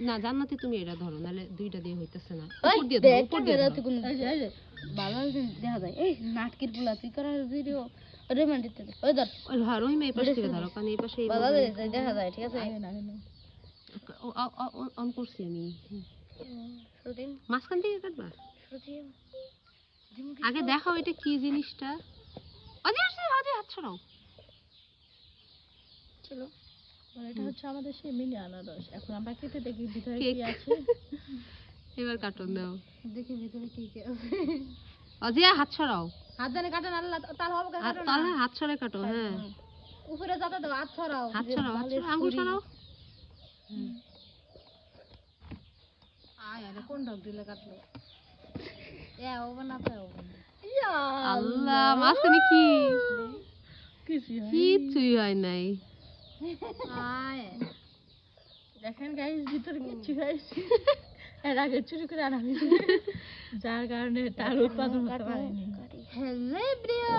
না জান্নাতে তুমি এটা ধরো নালে দুইটা দিয়ে হইতাছে না উপর দিয়ে ধরো উপর দিয়ে ধরো এই যে ভালো দেখা যায় এই নাটকের গুলা তুই করার ভিডিও রোমান্টিক ওই ধর ওই ধরো ওই এই পাশে থেকে ধরো কারণ এই পাশে ভালো দেখা যায় ঠিক আছে অন করছি আমি শুটিং মাঝখান থেকে কাটবা শুটিং আগে দেখো এটা কি জিনিসটা অজি আসছে অজি হাত ছড়াও চলো এটা হচ্ছে আমাদের সেই মিনি আনারস এখন আমরা কেটে দেখি ভিতরে কি আছে এবার কাটুন দাও দেখি ভিতরে কি কি আছে অজি হাত ছড়াও হাত জানে কাটো না তাল হবে কাটো না তাহলে হাত ছড়াই কাটো হ্যাঁ উপরে যাতে দাও হাত ছড়াও আঙ্গুল ছড়াও আরে কোন ডগ দিলে কাটলো এ ওভেন না পাও আল্লাহ মাঝখানে কি কিছুই হয় নাই আয় দেখেন গাইস ভিতরে কিছু গাইস এর আগে চুরি করে আনা হয়েছে যার কারণে তার উৎপাদন হতে পারেনি হ্যালো ব্রিয়া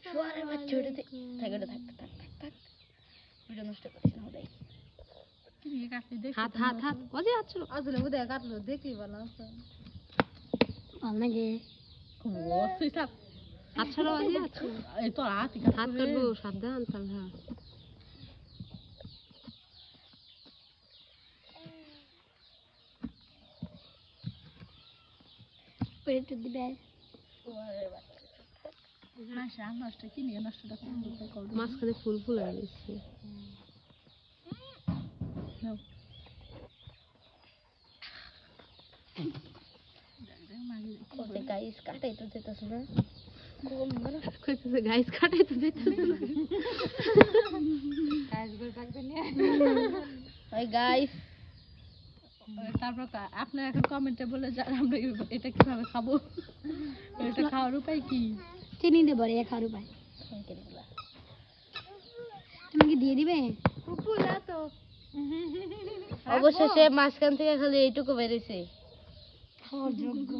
সোয়ারে বাচ্চা উঠে থাক থাক ভিডিও নষ্ট করিস না ওটাই কি কাটলি দেখ হাত হাত হাত অজি হাত ছড়াও আসলে ওদের কাটলো দেখলি ভালো আছে অনেকে ও সুইটা হাত ছড়াও অজি হাত ছড়াও এই তো হাত কাটবো সাবধান তাহলে পেট দিবে মাসা নষ্ট কি নিয়ে নষ্টটা করব মাঝখানে ফুল ফুল হয়ে গেছে ওতে গাইস কাটাই তো যেতেছ না কইতেছে গাইস কাটাই তো যেতেছে না গাইস গুলো থাকতে নিয়ে ওই গাইস তারপর আপনারা এখন কমেন্টে বলে যান আমরা এটা কিভাবে খাবো এটা খাওয়ার উপায় কি চিনি দেব রে খাওয়ার উপায় তুমি কি দিয়ে দিবে পুপুলা তো অবশেষে মাঝখান থেকে খালি এইটুকু বেরিয়েছে খাওয়ার যোগ্য